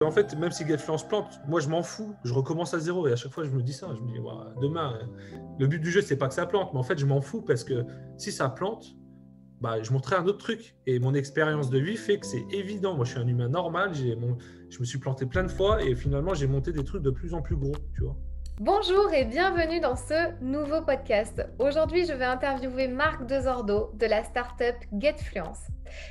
En fait, même si GetFluence plante, moi je m'en fous, je recommence à zéro et à chaque fois je me dis ça, je me dis ouais, demain, le but du jeu c'est pas que ça plante, mais en fait je m'en fous parce que si ça plante, bah, je montrerai un autre truc et mon expérience de vie fait que c'est évident. Moi je suis un humain normal, je me suis planté plein de fois et finalement j'ai monté des trucs de plus en plus gros, tu vois. Bonjour et bienvenue dans ce nouveau podcast. Aujourd'hui, je vais interviewer Marc Desordo de la startup GetFluence.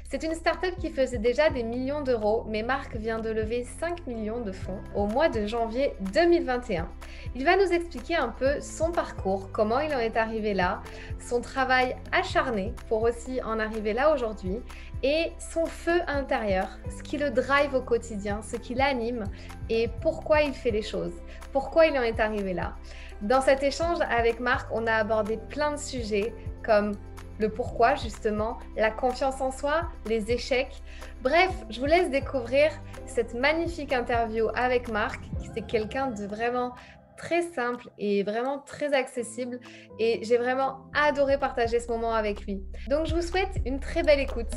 C'est une startup qui faisait déjà des millions d'euros, mais Marc vient de lever 5 millions de fonds au mois de janvier 2021. Il va nous expliquer un peu son parcours, comment il en est arrivé là, son travail acharné pour aussi en arriver là aujourd'hui et son feu intérieur, ce qui le drive au quotidien, ce qui l'anime et pourquoi il fait les choses. Pourquoi il en est arrivé là. Dans cet échange avec Marc, on a abordé plein de sujets comme le pourquoi justement, la confiance en soi, les échecs. Bref, je vous laisse découvrir cette magnifique interview avec Marc. C'est quelqu'un de vraiment très simple et vraiment très accessible et j'ai vraiment adoré partager ce moment avec lui. Donc je vous souhaite une très belle écoute.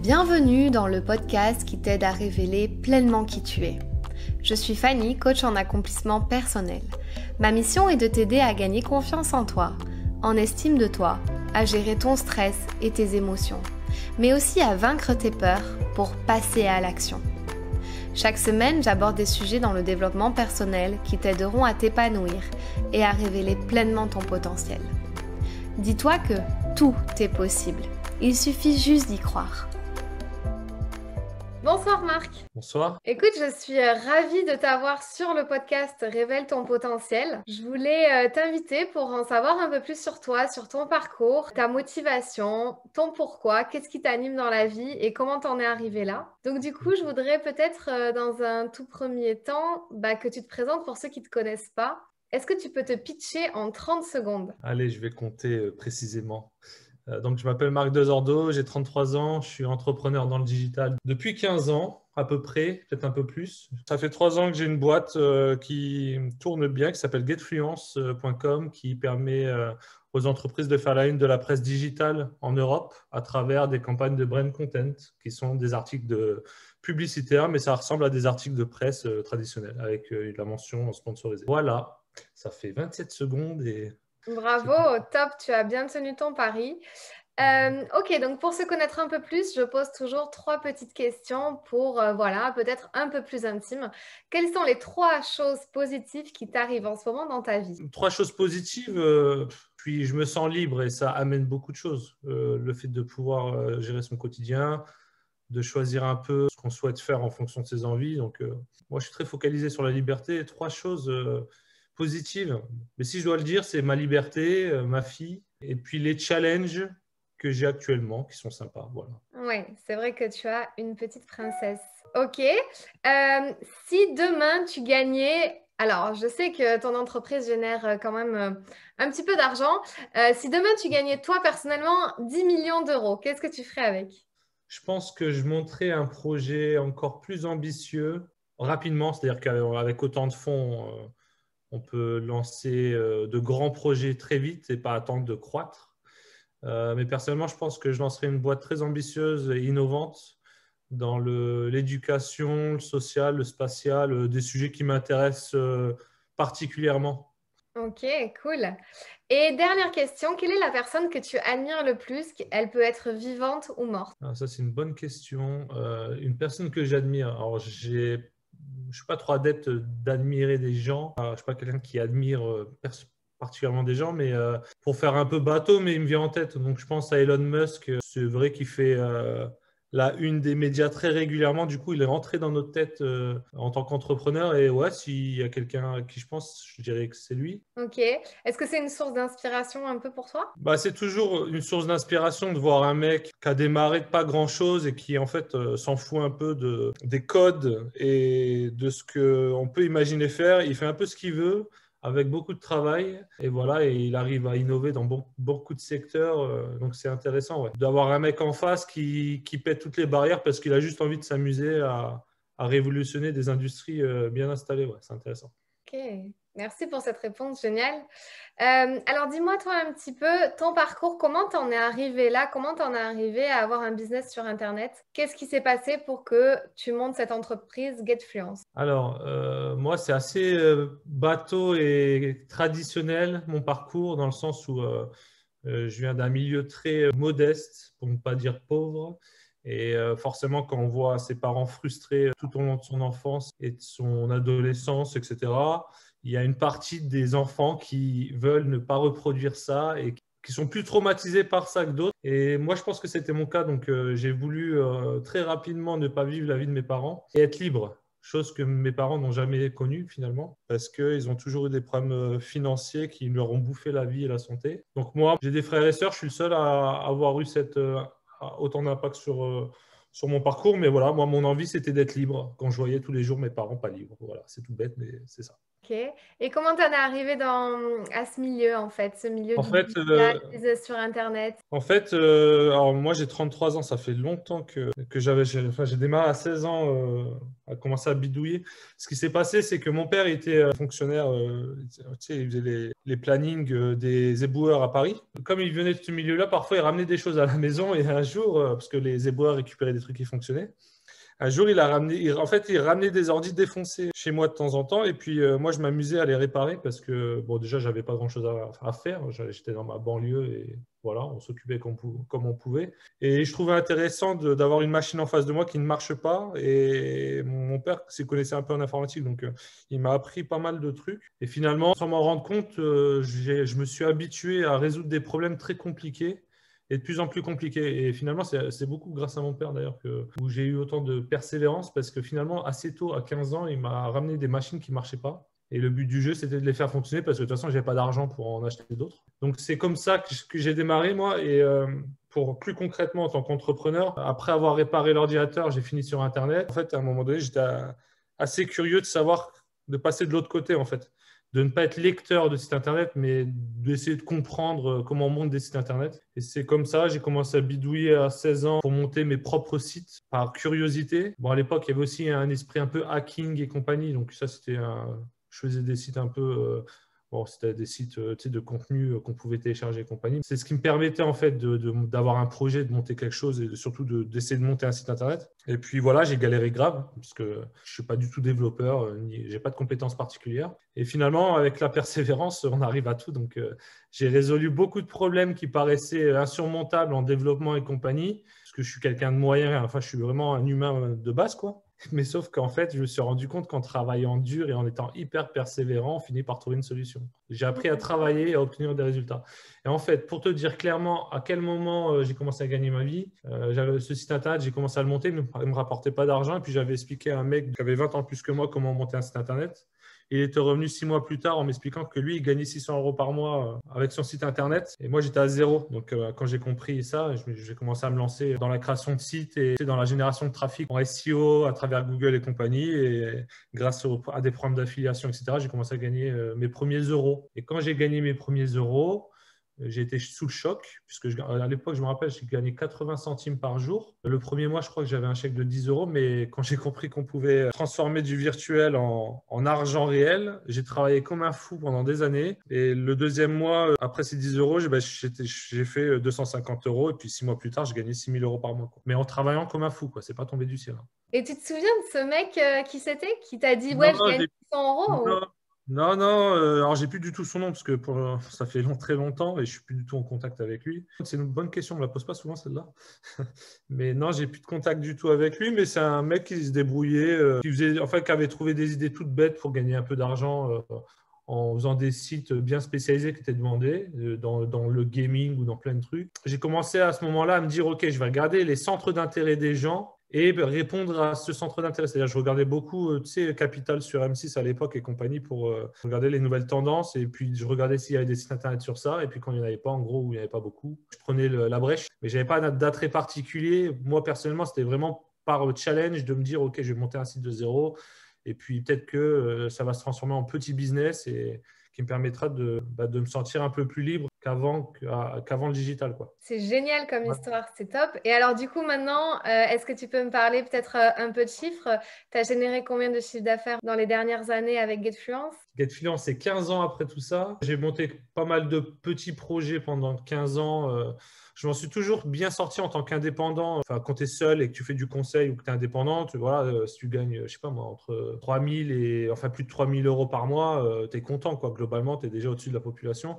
Bienvenue dans le podcast qui t'aide à révéler pleinement qui tu es. Je suis Fanny, coach en accomplissement personnel. Ma mission est de t'aider à gagner confiance en toi, en estime de toi, à gérer ton stress et tes émotions, mais aussi à vaincre tes peurs pour passer à l'action. Chaque semaine, j'aborde des sujets dans le développement personnel qui t'aideront à t'épanouir et à révéler pleinement ton potentiel. Dis-toi que tout est possible. Il suffit juste d'y croire. Bonsoir Marc. Bonsoir. Écoute, je suis ravie de t'avoir sur le podcast Révèle ton potentiel. Je voulais t'inviter pour en savoir un peu plus sur toi, sur ton parcours, ta motivation, ton pourquoi, qu'est-ce qui t'anime dans la vie et comment t'en es arrivé là. Donc du coup, je voudrais peut-être dans un tout premier temps que tu te présentes pour ceux qui ne te connaissent pas. Est-ce que tu peux te pitcher en 30 secondes? Allez, je vais compter précisément. Donc, je m'appelle Marc Desordo, j'ai 33 ans, je suis entrepreneur dans le digital depuis 15 ans à peu près, peut-être un peu plus. Ça fait 3 ans que j'ai une boîte qui tourne bien, qui s'appelle getfluence.com, qui permet aux entreprises de faire la une de la presse digitale en Europe à travers des campagnes de brand content, qui sont des articles publicitaires, mais ça ressemble à des articles de presse traditionnels avec la mention sponsorisée. Voilà, ça fait 27 secondes et c'est Bravo, tout. top, tu as bien tenu ton pari. Ok, donc pour se connaître un peu plus, je pose toujours 3 petites questions pour, voilà, peut-être un peu plus intime. Quelles sont les 3 choses positives qui t'arrivent en ce moment dans ta vie? 3 choses positives, puis je me sens libre et ça amène beaucoup de choses. Le fait de pouvoir gérer son quotidien, de choisir un peu ce qu'on souhaite faire en fonction de ses envies. Donc, moi, je suis très focalisé sur la liberté. 3 choses positives, mais si je dois le dire, c'est ma liberté, ma fille, et puis les challenges que j'ai actuellement, qui sont sympas. Voilà. Oui, c'est vrai que tu as une petite princesse. Ok. Si demain tu gagnais, alors je sais que ton entreprise génère quand même un petit peu d'argent. Si demain tu gagnais toi personnellement 10 millions d'euros, qu'est-ce que tu ferais avec? Je pense que je monterai un projet encore plus ambitieux rapidement, c'est-à-dire qu'avec autant de fonds, on peut lancer de grands projets très vite et pas attendre de croître. Mais personnellement, je pense que je lancerai une boîte très ambitieuse et innovante dans l'éducation, le social, le spatial, des sujets qui m'intéressent particulièrement. Ok, cool. Et dernière question, quelle est la personne que tu admires le plus? Elle peut être vivante ou morte. Ah, ça, c'est une bonne question. Une personne que j'admire. Alors, je ne suis pas trop adepte d'admirer des gens. Je ne suis pas quelqu'un qui admire particulièrement des gens, mais pour faire un peu bateau, mais il me vient en tête. Donc, je pense à Elon Musk. C'est vrai qu'il fait la une des médias très régulièrement. Du coup, il est rentré dans notre tête en tant qu'entrepreneur. Et ouais, s'il y a quelqu'un à qui je pense, je dirais que c'est lui. Ok. Est-ce que c'est une source d'inspiration un peu pour toi? Bah, c'est toujours une source d'inspiration de voir un mec qui a démarré de pas grand-chose et qui en fait s'en fout un peu des codes et de ce qu'on peut imaginer faire. Il fait un peu ce qu'il veut avec beaucoup de travail et voilà, et il arrive à innover dans beaucoup de secteurs. Donc c'est intéressant ouais, d'avoir un mec en face qui pète toutes les barrières parce qu'il a juste envie de s'amuser à révolutionner des industries bien installées. Ouais, c'est intéressant. Ok, merci pour cette réponse, génial. Alors dis-moi toi un petit peu ton parcours, comment t'en es arrivé là? Comment t'en es arrivé à avoir un business sur Internet? Qu'est-ce qui s'est passé pour que tu montes cette entreprise GetFluence? Alors, moi, c'est assez bateau et traditionnel, mon parcours, dans le sens où je viens d'un milieu très modeste, pour ne pas dire pauvre. Et forcément, quand on voit ses parents frustrés tout au long de son enfance et de son adolescence, etc., il y a une partie des enfants qui veulent ne pas reproduire ça et qui sont plus traumatisés par ça que d'autres. Et moi, je pense que c'était mon cas. Donc, j'ai voulu très rapidement ne pas vivre la vie de mes parents et être libre. Chose que mes parents n'ont jamais connue finalement, parce qu'ils ont toujours eu des problèmes financiers qui leur ont bouffé la vie et la santé. Donc moi, j'ai des frères et sœurs, je suis le seul à avoir eu autant d'impact sur mon parcours. Mais voilà, moi, mon envie, c'était d'être libre quand je voyais tous les jours mes parents pas libres. Voilà, c'est tout bête, mais c'est ça. Ok. Et comment t'en es arrivé à ce milieu en fait, ce milieu En du fait, digital, business sur Internet? Alors moi j'ai 33 ans, ça fait longtemps que j'ai démarré à 16 ans à commencer à bidouiller. Ce qui s'est passé, c'est que mon père était fonctionnaire, tu sais, il faisait les plannings des éboueurs à Paris. Comme il venait de ce milieu-là, parfois il ramenait des choses à la maison et un jour, parce que les éboueurs récupéraient des trucs qui fonctionnaient, un jour, en fait, il ramenait des ordis défoncés chez moi de temps en temps. Et puis, moi, je m'amusais à les réparer parce que, bon, déjà, j'avais pas grand-chose à faire. J'étais dans ma banlieue et voilà, on s'occupait comme on pouvait. Et je trouvais intéressant d'avoir une machine en face de moi qui ne marche pas. Et mon père s'y connaissait un peu en informatique, donc il m'a appris pas mal de trucs. Et finalement, sans m'en rendre compte, je me suis habitué à résoudre des problèmes très compliqués et de plus en plus compliqué. Et finalement, c'est beaucoup grâce à mon père d'ailleurs où j'ai eu autant de persévérance parce que finalement, assez tôt, à 15 ans, il m'a ramené des machines qui ne marchaient pas. Et le but du jeu, c'était de les faire fonctionner parce que de toute façon, je n'avais pas d'argent pour en acheter d'autres. Donc, c'est comme ça que j'ai démarré, moi. Et pour plus concrètement, en tant qu'entrepreneur, après avoir réparé l'ordinateur, j'ai fini sur Internet. En fait, à un moment donné, j'étais assez curieux de savoir, de passer de l'autre côté, en fait, de ne pas être lecteur de sites internet, mais d'essayer de comprendre comment on monte des sites internet. Et c'est comme ça, j'ai commencé à bidouiller à 16 ans pour monter mes propres sites par curiosité. Bon, à l'époque, il y avait aussi un esprit un peu hacking et compagnie. Donc ça, je faisais des sites un peu bon, c'était des sites tu sais, de contenu qu'on pouvait télécharger et compagnie. C'est ce qui me permettait en fait d'avoir un projet, de monter quelque chose et surtout d'essayer de monter un site internet. Et puis voilà, j'ai galéré grave parce que je ne suis pas du tout développeur, je n'ai pas de compétences particulières. Et finalement, avec la persévérance, on arrive à tout. Donc j'ai résolu beaucoup de problèmes qui paraissaient insurmontables en développement et compagnie parce que je suis quelqu'un de moyen, enfin je suis vraiment un humain de base quoi. Mais sauf qu'en fait, je me suis rendu compte qu'en travaillant dur et en étant hyper persévérant, on finit par trouver une solution. J'ai appris à travailler et à obtenir des résultats. Et en fait, pour te dire clairement à quel moment j'ai commencé à gagner ma vie, j'avais ce site internet, j'ai commencé à le monter, il ne me rapportait pas d'argent. Et puis j'avais expliqué à un mec qui avait 20 ans plus que moi comment monter un site internet. Il était revenu 6 mois plus tard en m'expliquant que lui, il gagnait 600 € par mois avec son site internet. Et moi, j'étais à zéro. Donc, quand j'ai compris ça, j'ai commencé à me lancer dans la création de sites et dans la génération de trafic en SEO à travers Google et compagnie. Et grâce à des programmes d'affiliation, etc., j'ai commencé à gagner mes premiers euros. Et quand j'ai gagné mes premiers euros, j'ai été sous le choc, puisque à l'époque, je me rappelle, j'ai gagné 80 centimes par jour. Le premier mois, je crois que j'avais un chèque de 10 euros, mais quand j'ai compris qu'on pouvait transformer du virtuel en argent réel, j'ai travaillé comme un fou pendant des années. Et le deuxième mois, après ces 10 euros, j'ai fait 250 euros. Et puis 6 mois plus tard, j'ai gagné 6 000 € par mois, quoi. Mais en travaillant comme un fou, quoi. C'est pas tombé du ciel, hein. Et tu te souviens de ce mec qui c'était, qui t'a dit, ouais, Non, je gagne 100 € non, non, non, alors j'ai plus du tout son nom parce que ça fait très longtemps et je suis plus du tout en contact avec lui. C'est une bonne question, on me la pose pas souvent celle-là. Mais non, j'ai plus de contact du tout avec lui, mais c'est un mec qui se débrouillait, qui avait trouvé des idées toutes bêtes pour gagner un peu d'argent en faisant des sites bien spécialisés qui étaient demandés dans le gaming ou dans plein de trucs. J'ai commencé à ce moment-là à me dire, OK, je vais regarder les centres d'intérêt des gens et répondre à ce centre d'intérêt. C'est-à-dire, je regardais beaucoup, tu sais, Capital sur M6 à l'époque et compagnie pour regarder les nouvelles tendances. Et puis, je regardais s'il y avait des sites internet sur ça. Et puis, quand il n'y en avait pas, en gros, où il n'y avait pas beaucoup, je prenais la brèche. Mais je n'avais pas d'attrait particulier. Moi, personnellement, c'était vraiment par challenge de me dire, OK, je vais monter un site de zéro. Et puis, peut-être que ça va se transformer en petit business et qui me permettra de me sentir un peu plus libre qu'avant le digital, quoi. C'est génial comme Ouais. histoire, c'est top. Et alors du coup maintenant, est-ce que tu peux me parler peut-être un peu de chiffres? Tu as généré combien de chiffre d'affaires dans les dernières années avec GetFluence? GetFluence, c'est 15 ans après tout ça. J'ai monté pas mal de petits projets pendant 15 ans. Je m'en suis toujours bien sorti en tant qu'indépendant. Enfin, quand tu es seul et que tu fais du conseil ou que tu es indépendant, voilà, si tu gagnes, je sais pas moi, entre 3 000 et enfin plus de 3 000 € par mois, tu es content, quoi. Globalement, tu es déjà au-dessus de la population.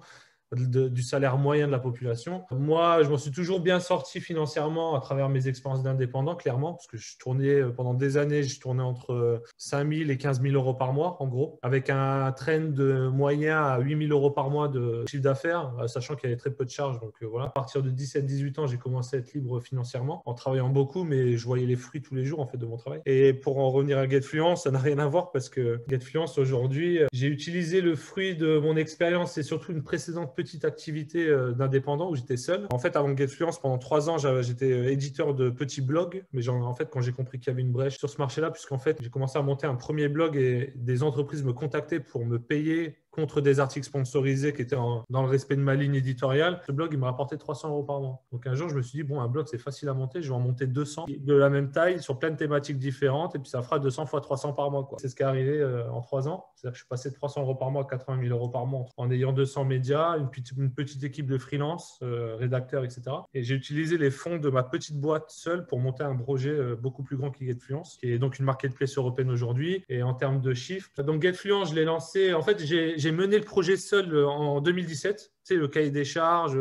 Du salaire moyen de la population. Moi, je m'en suis toujours bien sorti financièrement à travers mes expériences d'indépendant, clairement, parce que je tournais pendant des années, je tournais entre 5 000 et 15 000 € par mois, en gros, avec un trend moyen à 8 000 € par mois de chiffre d'affaires, sachant qu'il y avait très peu de charges. Donc voilà, à partir de 17-18 ans, j'ai commencé à être libre financièrement, en travaillant beaucoup, mais je voyais les fruits tous les jours en fait de mon travail. Et pour en revenir à GetFluence, ça n'a rien à voir parce que GetFluence aujourd'hui, j'ai utilisé le fruit de mon expérience et surtout une précédente petite activité d'indépendant où j'étais seul. En fait, avant GetFluence, pendant 3 ans, j'étais éditeur de petits blogs. Mais en fait, quand j'ai compris qu'il y avait une brèche sur ce marché-là, puisqu'en fait, j'ai commencé à monter un premier blog et des entreprises me contactaient pour me payer contre des articles sponsorisés qui étaient dans le respect de ma ligne éditoriale. Ce blog, il m'a rapporté 300 € par mois. Donc un jour, je me suis dit, bon, un blog, c'est facile à monter. Je vais en monter 200 de la même taille sur plein de thématiques différentes. Et puis, ça fera 200 fois 300 par mois, quoi. C'est ce qui est arrivé en 3 ans. C'est-à-dire que je suis passé de 300 € par mois à 80 000 € par mois en ayant 200 médias, une petite équipe de freelance, rédacteurs, etc. Et j'ai utilisé les fonds de ma petite boîte seule pour monter un projet beaucoup plus grand que GetFluence, qui est donc une marketplace européenne aujourd'hui. Et en termes de chiffres, donc GetFluence, je l'ai lancé. En fait, j'ai mené le projet seul en 2017. Tu sais, le cahier des charges,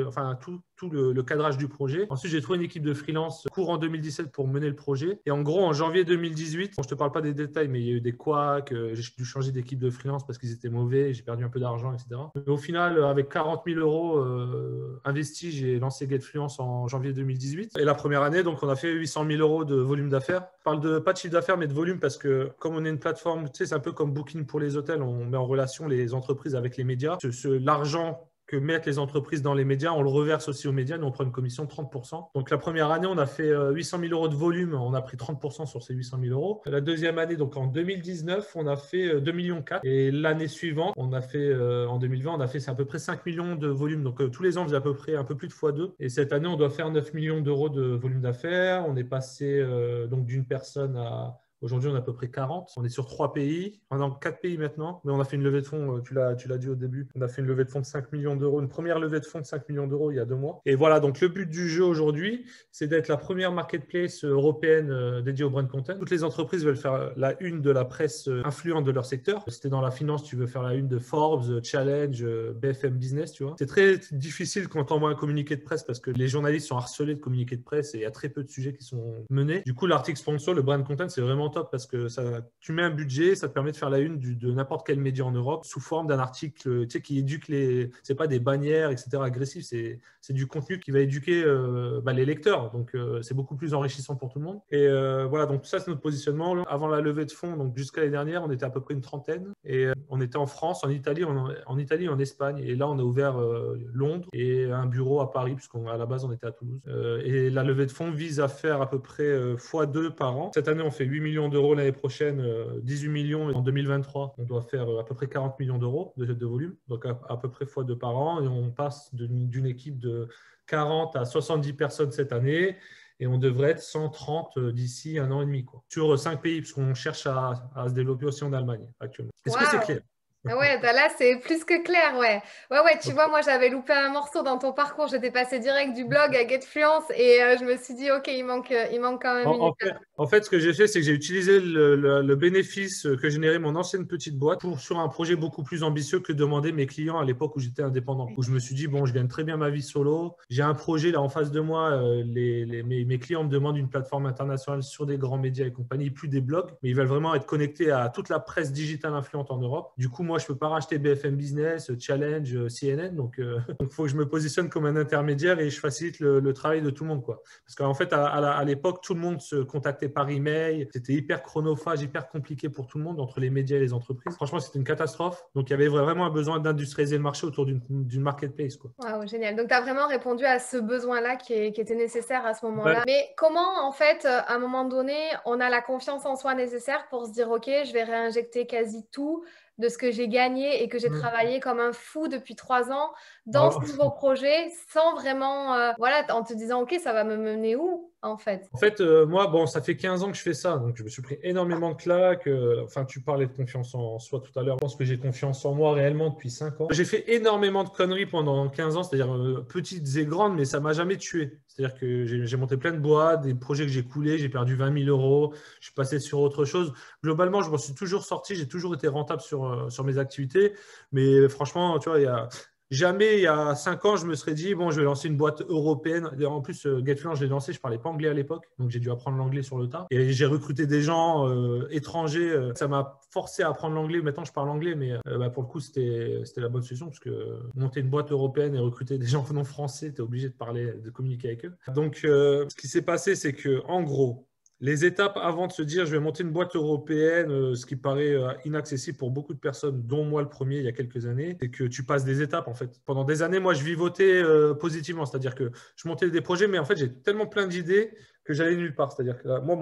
enfin tout le cadrage du projet. Ensuite, j'ai trouvé une équipe de freelance courant 2017 pour mener le projet. Et en gros, en janvier 2018, bon, je ne te parle pas des détails, mais il y a eu des couacs, j'ai dû changer d'équipe de freelance parce qu'ils étaient mauvais, j'ai perdu un peu d'argent, etc. Mais au final, avec 40 000 € investis, j'ai lancé GetFluence en janvier 2018. Et la première année, donc, on a fait 800 000 € de volume d'affaires. Je parle pas de chiffre d'affaires, mais de volume parce que comme on est une plateforme, tu sais, c'est un peu comme Booking pour les hôtels, on met en relation les entreprises avec les médias. L'argent que mettent les entreprises dans les médias, on le reverse aussi aux médias, nous on prend une commission de 30%. Donc la première année, on a fait 800 000 € de volume, on a pris 30% sur ces 800 000 €. La deuxième année, donc en 2019, on a fait 2,4 millions. Et l'année suivante, en 2020, on a fait à peu près 5 millions de volume. Donc tous les ans, on faisait à peu près un peu plus de x2. Et cette année, on doit faire 9 millions d'euros de volume d'affaires. On est passé donc d'une personne à... Aujourd'hui, on a à peu près 40. On est sur 3 pays. On est dans 4 pays maintenant. Mais on a fait une levée de fonds, tu l'as dit au début. On a fait une levée de fonds de 5 millions d'euros, une première levée de fonds de 5 millions d'euros il y a 2 mois. Et voilà, donc le but du jeu aujourd'hui, c'est d'être la première marketplace européenne dédiée au brand content. Toutes les entreprises veulent faire la une de la presse influente de leur secteur. Si tu es dans la finance, tu veux faire la une de Forbes, Challenge, BFM Business, tu vois. C'est très difficile quand on envoie un communiqué de presse parce que les journalistes sont harcelés de communiqués de presse et il y a très peu de sujets qui sont menés. Du coup, l'article sponsor, le brand content, c'est vraiment top parce que tu mets un budget, ça te permet de faire la une de n'importe quel média en Europe sous forme d'un article, tu sais, qui éduque c'est pas des bannières, etc. agressifs, c'est du contenu qui va éduquer les lecteurs. Donc, c'est beaucoup plus enrichissant pour tout le monde. Et voilà, donc ça, c'est notre positionnement. Avant la levée de fonds, donc jusqu'à l'année dernière, on était à peu près une trentaine. Et on était en France, en Italie, et en Espagne. Et là, on a ouvert Londres et un bureau à Paris, puisqu'à la base, on était à Toulouse. Et la levée de fonds vise à faire à peu près x2 par an. Cette année, on fait 8 millions d'euros, l'année prochaine 18 millions. En 2023, on doit faire à peu près 40 millions d'euros de volume, donc à peu près x2 par an. Et on passe d'une équipe de 40 à 70 personnes cette année. Et on devrait être 130 d'ici 1 an et demi, quoi. Sur 5 pays, parce qu'on cherche à se développer aussi en Allemagne actuellement. Est-ce que c'est Waouh! clair? Ah ouais, bah là, c'est plus que clair, ouais. Ouais, tu Ok. vois, moi, j'avais loupé un morceau dans ton parcours. J'étais passée direct du blog à GetFluence et je me suis dit, OK, il manque quand même En, une en étape. fait, en fait, ce que j'ai fait, c'est que j'ai utilisé le bénéfice que générait mon ancienne petite boîte sur un projet beaucoup plus ambitieux que demandaient mes clients à l'époque où j'étais indépendant. Où je me suis dit, bon, je gagne très bien ma vie solo. J'ai un projet là en face de moi. Mes clients me demandent une plateforme internationale sur des grands médias et compagnie, plus des blogs, mais ils veulent vraiment être connectés à toute la presse digitale influente en Europe. Du coup, moi, je ne peux pas racheter BFM Business, Challenge, CNN. Donc, il faut que je me positionne comme un intermédiaire et je facilite le travail de tout le monde, quoi. Parce qu'en fait, à l'époque, tout le monde se contactait par email. C'était hyper chronophage, hyper compliqué pour tout le monde entre les médias et les entreprises. Franchement, c'était une catastrophe. Donc, il y avait vraiment un besoin d'industrialiser le marché autour d'une marketplace, quoi. Waouh, génial. Donc, tu as vraiment répondu à ce besoin-là qui était nécessaire à ce Ouais. moment-là. Mais comment, en fait, à un moment donné, on a la confiance en soi nécessaire pour se dire, OK, je vais réinjecter quasi tout de ce que j'ai gagné et que j'ai travaillé comme un fou depuis 3 ans dans ce Alors, nouveau projet sans vraiment, voilà, en te disant, OK, ça va me mener où en fait? en fait, moi, bon, ça fait 15 ans que je fais ça, donc je me suis pris énormément de claques. Enfin, tu parlais de confiance en soi tout à l'heure. Je pense que j'ai confiance en moi réellement depuis 5 ans. J'ai fait énormément de conneries pendant 15 ans, c'est-à-dire petites et grandes, mais ça m'a jamais tué. C'est-à-dire que j'ai monté plein de boîtes, des projets que j'ai coulés, j'ai perdu 20 000 euros, je suis passé sur autre chose. Globalement, je m'en suis toujours sorti, j'ai toujours été rentable sur mes activités, mais franchement, tu vois, jamais, il y a 5 ans, je me serais dit, bon, je vais lancer une boîte européenne. En plus, GetFluent, je l'ai lancé, je ne parlais pas anglais à l'époque, donc j'ai dû apprendre l'anglais sur le tas. Et j'ai recruté des gens étrangers. Ça m'a forcé à apprendre l'anglais. Maintenant, je parle anglais, mais pour le coup, c'était la bonne solution, parce que monter une boîte européenne et recruter des gens non français, tu es obligé de parler, de communiquer avec eux. Donc, ce qui s'est passé, c'est que, en gros, les étapes avant de se dire je vais monter une boîte européenne, ce qui paraît inaccessible pour beaucoup de personnes, dont moi le premier il y a quelques années, c'est que tu passes des étapes en fait. Pendant des années, moi je vivotais positivement, c'est-à-dire que je montais des projets, mais en fait j'ai tellement plein d'idées que j'allais nulle part. C'est-à-dire que moi,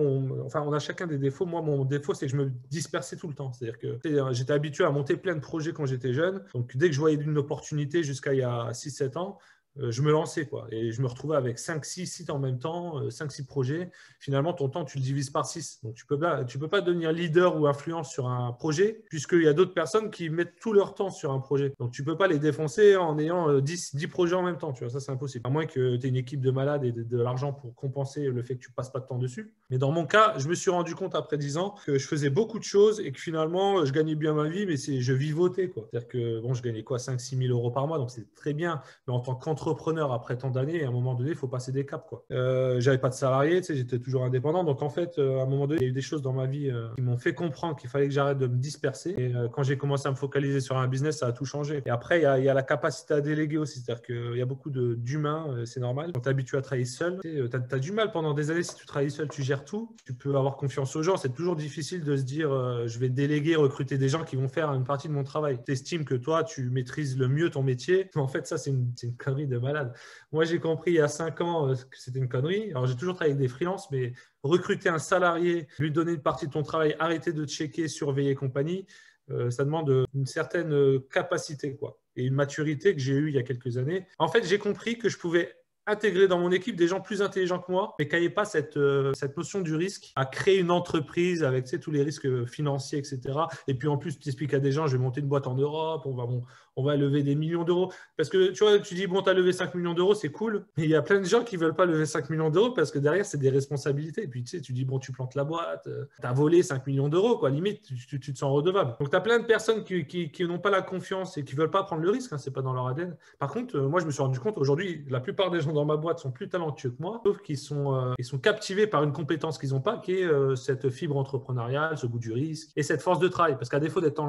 enfin, on a chacun des défauts. Moi, mon défaut, c'est que je me dispersais tout le temps. C'est-à-dire que j'étais habitué à monter plein de projets quand j'étais jeune. Donc dès que je voyais une opportunité jusqu'à il y a 6-7 ans, je me lançais quoi. Et je me retrouvais avec 5-6 sites en même temps, 5-6 projets. Finalement, ton temps, tu le divises par 6. Donc, tu peux pas devenir leader ou influence sur un projet puisqu'il y a d'autres personnes qui mettent tout leur temps sur un projet. Donc, tu peux pas les défoncer en ayant 10 projets en même temps. Tu vois, ça, c'est impossible. À moins que tu aies une équipe de malades et de l'argent pour compenser le fait que tu passes pas de temps dessus. Mais dans mon cas, je me suis rendu compte après 10 ans que je faisais beaucoup de choses et que finalement, je gagnais bien ma vie, mais je vivotais quoi. C'est-à-dire que bon, je gagnais quoi, 5-6 000 euros par mois, donc c'est très bien. Mais en tant qu'entrepreneur, après tant d'années, à un moment donné, il faut passer des caps quoi. J'avais pas de salarié, tu sais, j'étais toujours indépendant. Donc en fait, à un moment donné, il y a eu des choses dans ma vie qui m'ont fait comprendre qu'il fallait que j'arrête de me disperser. Et quand j'ai commencé à me focaliser sur un business, ça a tout changé. Et après, il y a la capacité à déléguer aussi. C'est-à-dire qu'il y a beaucoup d'humains, c'est normal. Quand tu es habitué à travailler seul, tu as du mal pendant des années. Si tu travailles seul, tu gères tout. Tu peux avoir confiance aux gens. C'est toujours difficile de se dire je vais déléguer, recruter des gens qui vont faire une partie de mon travail. Tu estimes que toi, tu maîtrises le mieux ton métier. Mais en fait, ça, c'est une connerie de malade. Moi, j'ai compris il y a 5 ans que c'était une connerie. Alors, j'ai toujours travaillé avec des freelances, mais recruter un salarié, lui donner une partie de ton travail, arrêter de checker, surveiller et compagnie, ça demande une certaine capacité quoi, et une maturité que j'ai eue il y a quelques années. En fait, j'ai compris que je pouvais intégrer dans mon équipe des gens plus intelligents que moi, mais qui n'avaient pas cette notion du risque à créer une entreprise avec tu sais, tous les risques financiers, etc. Et puis en plus, tu expliques à des gens, je vais monter une boîte en Europe, on va lever des millions d'euros. Parce que tu vois, tu dis, bon, tu as levé 5 millions d'euros, c'est cool. Mais il y a plein de gens qui ne veulent pas lever 5 millions d'euros parce que derrière, c'est des responsabilités. Et puis tu sais, tu dis, bon, tu plantes la boîte, tu as volé 5 millions d'euros, quoi. Limite, tu te sens redevable. Donc tu as plein de personnes qui n'ont pas la confiance et qui ne veulent pas prendre le risque, hein, ce n'est pas dans leur ADN. Par contre, moi, je me suis rendu compte, aujourd'hui, la plupart des gens dans ma boîte sont plus talentueux que moi, sauf qu'ils sont captivés par une compétence qu'ils n'ont pas, qui est cette fibre entrepreneuriale, ce goût du risque et cette force de travail. Parce qu'à défaut d'être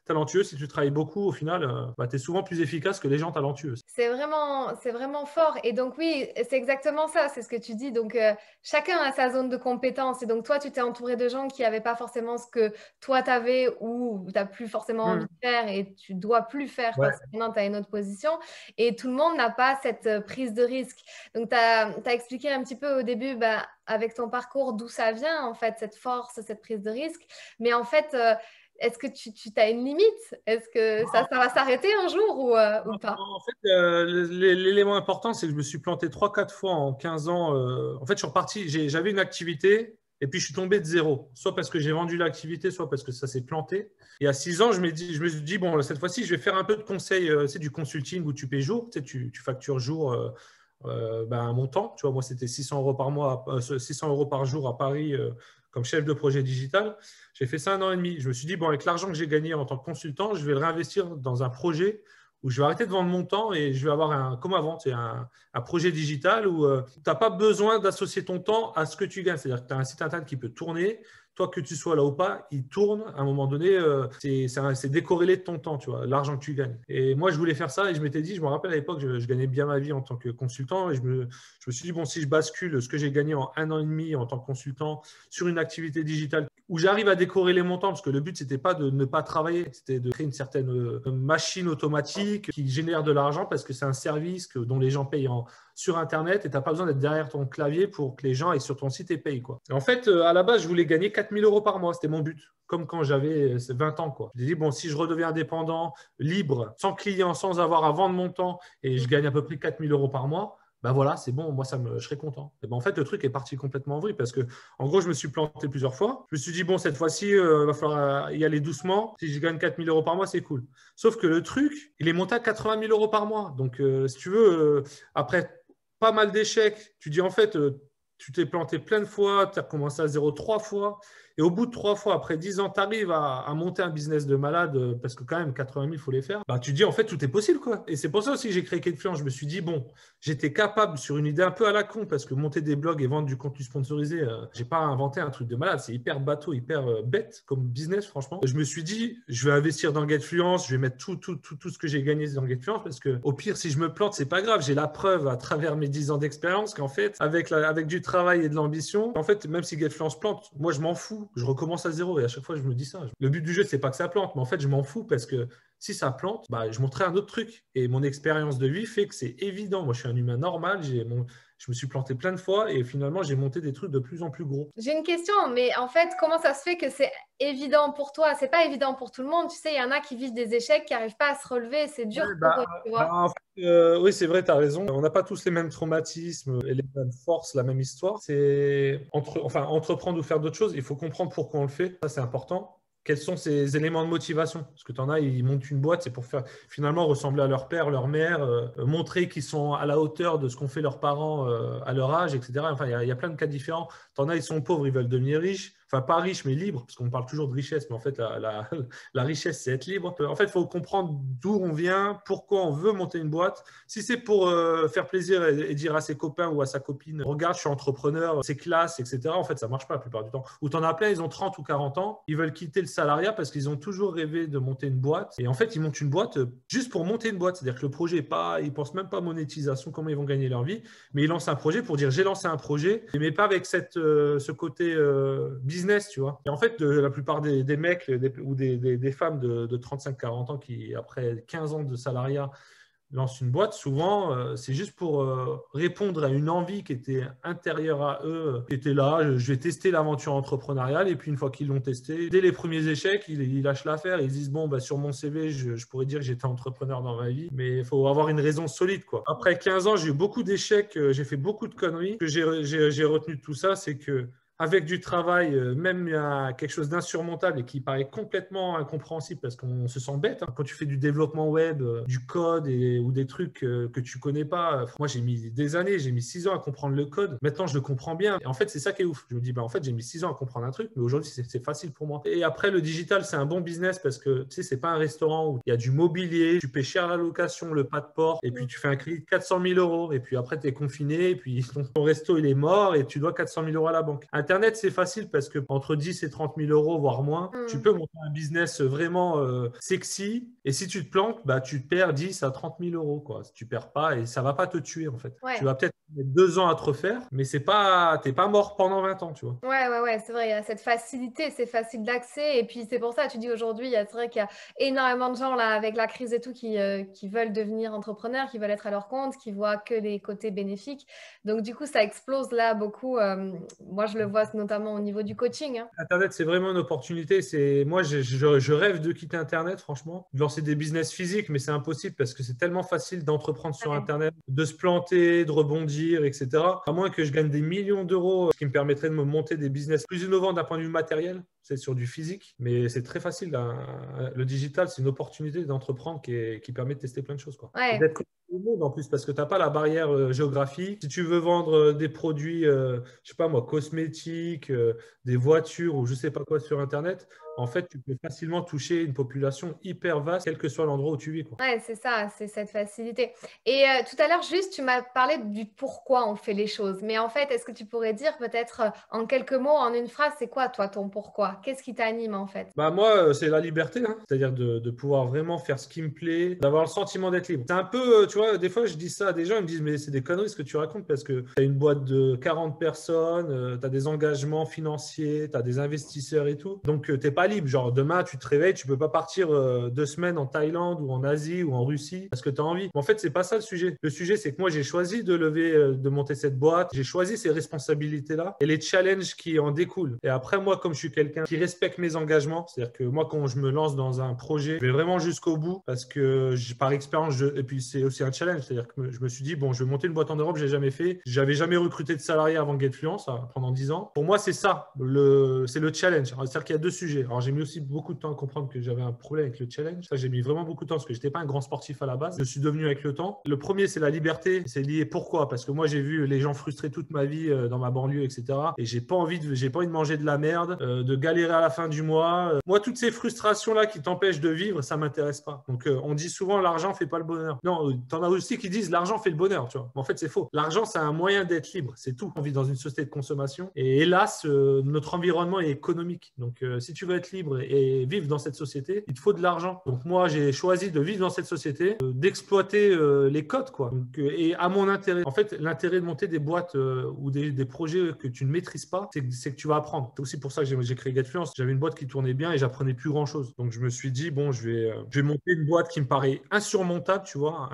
talentueux, si tu travailles beaucoup, au final, tu es souvent plus efficace que les gens talentueux. C'est vraiment fort. Et donc, oui, c'est exactement ça, c'est ce que tu dis. Donc, chacun a sa zone de compétence. Et donc, toi, tu t'es entouré de gens qui n'avaient pas forcément ce que toi, tu avais ou tu n'as plus forcément envie de faire et tu dois plus faire Ouais. parce que maintenant, tu as une autre position. Et tout le monde n'a pas cette prise de risque. Donc, tu as expliqué un petit peu au début, avec ton parcours, d'où ça vient, en fait, cette force, cette prise de risque. Mais en fait, est-ce que tu as une limite? Est-ce que ça va s'arrêter un jour ou pas? En fait, l'élément important, c'est que je me suis planté 3-4 fois en 15 ans. En fait, je suis reparti, j'avais une activité et puis je suis tombé de zéro. Soit parce que j'ai vendu l'activité, soit parce que ça s'est planté. Et à 6 ans, je me suis dit, bon, cette fois-ci, je vais faire un peu de conseil, c'est du consulting où tu paies jour, tu factures jour un montant. Tu vois, moi, c'était 600 euros par mois, 600 euros par jour à Paris comme chef de projet digital. J'ai fait ça 1 an et demi. Je me suis dit, bon, avec l'argent que j'ai gagné en tant que consultant, je vais le réinvestir dans un projet où je vais arrêter de vendre mon temps et je vais avoir comme avant, c'est un projet digital où tu n'as pas besoin d'associer ton temps à ce que tu gagnes. C'est-à-dire que tu as un site internet qui peut tourner. Toi, que tu sois là ou pas, il tourne. À un moment donné, c'est décorrélé de ton temps, tu vois, l'argent que tu gagnes. Et moi, je voulais faire ça et je m'étais dit, je me rappelle à l'époque, je gagnais bien ma vie en tant que consultant et je me suis dit, bon, si je bascule ce que j'ai gagné en 1 an et demi en tant que consultant sur une activité digitale où j'arrive à décorer les montants, parce que le but, c'était pas de ne pas travailler, c'était de créer une certaine machine automatique qui génère de l'argent parce que c'est un service dont les gens payent sur Internet et tu n'as pas besoin d'être derrière ton clavier pour que les gens aillent sur ton site et payent, quoi. Et en fait, à la base, je voulais gagner 4 000 € par mois. C'était mon but, comme quand j'avais 20 ans, quoi. Je me dit, bon, si je redeviens indépendant, libre, sans client, sans avoir à vendre mon temps et je gagne à peu près 4 000 € par mois, ben voilà, c'est bon, moi, je serais content. Et ben en fait, le truc est parti complètement en vrille parce que, en gros, je me suis planté plusieurs fois. Je me suis dit, bon, cette fois-ci, il va falloir y aller doucement. Si je gagne 4 000 € par mois, c'est cool. Sauf que le truc, il est monté à 80 000 € par mois. Donc, si tu veux, après pas mal d'échecs, tu dis, en fait, tu t'es planté plein de fois, tu as recommencé à zéro 3 fois. Et au bout de 3 fois, après 10 ans, tu arrives à monter un business de malade parce que quand même, 80 000, il faut les faire. Bah, tu te dis, en fait, tout est possible, quoi. Et c'est pour ça aussi que j'ai créé Getfluence. Je me suis dit, bon, j'étais capable sur une idée un peu à la con parce que monter des blogs et vendre du contenu sponsorisé, j'ai pas inventé un truc de malade. C'est hyper bateau, hyper bête comme business, franchement. Je me suis dit, je vais investir dans Getfluence, je vais mettre tout ce que j'ai gagné dans Getfluence parce que au pire, si je me plante, c'est pas grave. J'ai la preuve à travers mes 10 ans d'expérience qu'en fait, avec du travail et de l'ambition, en fait, même si Getfluence plante, moi, je m'en fous. Je recommence à zéro et à chaque fois, je me dis ça. Le but du jeu, c'est pas que ça plante, mais en fait, je m'en fous parce que si ça plante, bah, je montrerai un autre truc. Et mon expérience de vie fait que c'est évident. Moi, je suis un humain normal. Je me suis planté plein de fois et finalement, j'ai monté des trucs de plus en plus gros. J'ai une question, mais en fait, comment ça se fait que c'est évident pour toi? C'est pas évident pour tout le monde. Tu sais, il y en a qui vivent des échecs, qui n'arrivent pas à se relever. C'est dur Ouais, pour eux, tu vois. en fait, oui, c'est vrai, tu as raison. On n'a pas tous les mêmes traumatismes et les mêmes forces, la même histoire. C'est entreprendre ou faire d'autres choses, il faut comprendre pourquoi on le fait. Ça, c'est important. Quels sont ces éléments de motivation? Parce que tu en as, ils montent une boîte, c'est pour faire finalement ressembler à leur père, leur mère, montrer qu'ils sont à la hauteur de ce qu'ont fait leurs parents à leur âge, etc. Enfin, il y a plein de cas différents. Tu en as, ils sont pauvres, ils veulent devenir riches. Enfin, pas riches, mais libres, parce qu'on parle toujours de richesse, mais en fait, la richesse, c'est être libre. En fait, il faut comprendre d'où on vient, pourquoi on veut monter une boîte. Si c'est pour faire plaisir et dire à ses copains ou à sa copine, regarde, je suis entrepreneur, c'est classe, etc. En fait, ça ne marche pas la plupart du temps. Ou tu en as plein, ils ont 30 ou 40 ans, ils veulent quitter le salariat parce qu'ils ont toujours rêvé de monter une boîte. Et en fait, ils montent une boîte juste pour monter une boîte. C'est-à-dire que le projet, ils ne pensent même pas monétisation, comment ils vont gagner leur vie, mais ils lancent un projet pour dire j'ai lancé un projet, mais pas avec ce côté business, tu vois. Et en fait, la plupart des mecs ou des femmes de 35-40 ans qui, après 15 ans de salariat, lancent une boîte, souvent, c'est juste pour répondre à une envie qui était intérieure à eux, qui était là, je vais tester l'aventure entrepreneuriale, et puis une fois qu'ils l'ont testé, dès les premiers échecs, ils lâchent l'affaire, ils disent, bon, bah, sur mon CV, je pourrais dire que j'étais entrepreneur dans ma vie, mais il faut avoir une raison solide, quoi. Après 15 ans, j'ai eu beaucoup d'échecs, j'ai fait beaucoup de conneries. Ce que j'ai retenu de tout ça, c'est que avec du travail, même à quelque chose d'insurmontable et qui paraît complètement incompréhensible parce qu'on se sent bête. Hein. Quand tu fais du développement web, du code ou des trucs que tu connais pas, moi j'ai mis des années, j'ai mis 6 ans à comprendre le code. Maintenant je le comprends bien. Et en fait c'est ça qui est ouf. Je me dis, bah, en fait j'ai mis 6 ans à comprendre un truc, mais aujourd'hui c'est facile pour moi. Et après le digital c'est un bon business parce que tu sais, c'est pas un restaurant où il y a du mobilier, tu paies cher la location, le pas de port, et puis tu fais un crédit de 400 000 €. Et puis après tu es confiné, et puis ton resto il est mort et tu dois 400 000 € à la banque. Internet, c'est facile parce que entre 10 et 30 000 €, voire moins, tu peux monter un business vraiment sexy. Et si tu te plantes, bah, tu perds 10 à 30 000 €, quoi. Tu perds pas et ça va pas te tuer, en fait. Ouais. Tu vas peut-être mettre 2 ans à te refaire, mais t'es pas mort pendant 20 ans, tu vois. Ouais, c'est vrai, il y a cette facilité, c'est facile d'accès. Et puis, c'est pour ça, tu dis aujourd'hui, c'est vrai qu'il y a énormément de gens, là, avec la crise et tout, qui veulent devenir entrepreneurs, qui veulent être à leur compte, qui voient que les côtés bénéfiques. Donc, du coup, ça explose là beaucoup. Moi, je le vois notamment au niveau du coaching. Hein. Internet, c'est vraiment une opportunité. Moi, je rêve de quitter Internet, franchement, de lancer des business physiques, mais c'est impossible parce que c'est tellement facile d'entreprendre sur Ouais. Internet, de se planter, de rebondir, etc. À moins que je gagne des millions d'euros, ce qui me permettrait de me monter des business plus innovants d'un point de vue matériel. C'est sur du physique, mais c'est très facile. Le digital, c'est une opportunité d'entreprendre qui permet de tester plein de choses, quoi. Et Ouais. d'être connecté au monde en plus, parce que tu n'as pas la barrière géographique. Si tu veux vendre des produits, je sais pas moi, cosmétiques, des voitures ou je sais pas quoi sur Internet, en fait, tu peux facilement toucher une population hyper vaste, quel que soit l'endroit où tu vis, quoi. Ouais, c'est ça, c'est cette facilité. Et tout à l'heure, juste, tu m'as parlé du pourquoi on fait les choses. Mais en fait, est-ce que tu pourrais dire peut-être en quelques mots, en une phrase, c'est quoi, toi, ton pourquoi? toi? Qu'est-ce qui t'anime en fait? Bah moi, c'est la liberté, hein. C'est-à-dire de pouvoir vraiment faire ce qui me plaît, d'avoir le sentiment d'être libre. C'est un peu, tu vois, des fois je dis ça à des gens, ils me disent mais c'est des conneries ce que tu racontes parce que tu as une boîte de 40 personnes, tu as des engagements financiers, tu as des investisseurs et tout. Donc tu n'es pas libre. Genre demain tu te réveilles, tu peux pas partir 2 semaines en Thaïlande ou en Asie ou en Russie parce que tu as envie. Mais en fait, c'est pas ça le sujet. Le sujet, c'est que moi j'ai choisi de monter cette boîte, j'ai choisi ces responsabilités-là et les challenges qui en découlent. Et après, moi, comme je suis quelqu'un qui respecte mes engagements, c'est-à-dire que moi, quand je me lance dans un projet, je vais vraiment jusqu'au bout parce que par expérience, et puis c'est aussi un challenge, c'est-à-dire que je me suis dit, bon, je vais monter une boîte en Europe, je l'ai jamais fait, j'avais jamais recruté de salariés avant GetFluence pendant 10 ans. Pour moi, c'est ça, c'est le challenge. C'est-à-dire qu'il y a deux sujets. Alors, j'ai mis aussi beaucoup de temps à comprendre que j'avais un problème avec le challenge. Ça, j'ai mis vraiment beaucoup de temps parce que je n'étais pas un grand sportif à la base. Je suis devenu avec le temps. Le premier, c'est la liberté. C'est lié pourquoi? Parce que moi, j'ai vu les gens frustrés toute ma vie dans ma banlieue, etc. Et j'ai pas envie de manger de la merde, de galérer à la fin du mois. Moi, toutes ces frustrations-là qui t'empêchent de vivre, ça m'intéresse pas. Donc, on dit souvent l'argent fait pas le bonheur. Non, t'en as aussi qui disent l'argent fait le bonheur, tu vois. Mais en fait, c'est faux. L'argent, c'est un moyen d'être libre. C'est tout. On vit dans une société de consommation. Et hélas, notre environnement est économique. Donc, si tu veux être libre et vivre dans cette société, il te faut de l'argent. Donc, moi, j'ai choisi de vivre dans cette société, d'exploiter les codes, quoi. Donc, et à mon intérêt. En fait, l'intérêt de monter des boîtes ou des projets que tu ne maîtrises pas, c'est que tu vas apprendre. C'est aussi pour ça que j'ai créé GetFluence. J'avais une boîte qui tournait bien et j'apprenais plus grand-chose. Donc, je me suis dit, bon, je vais monter une boîte qui me paraît insurmontable, tu vois.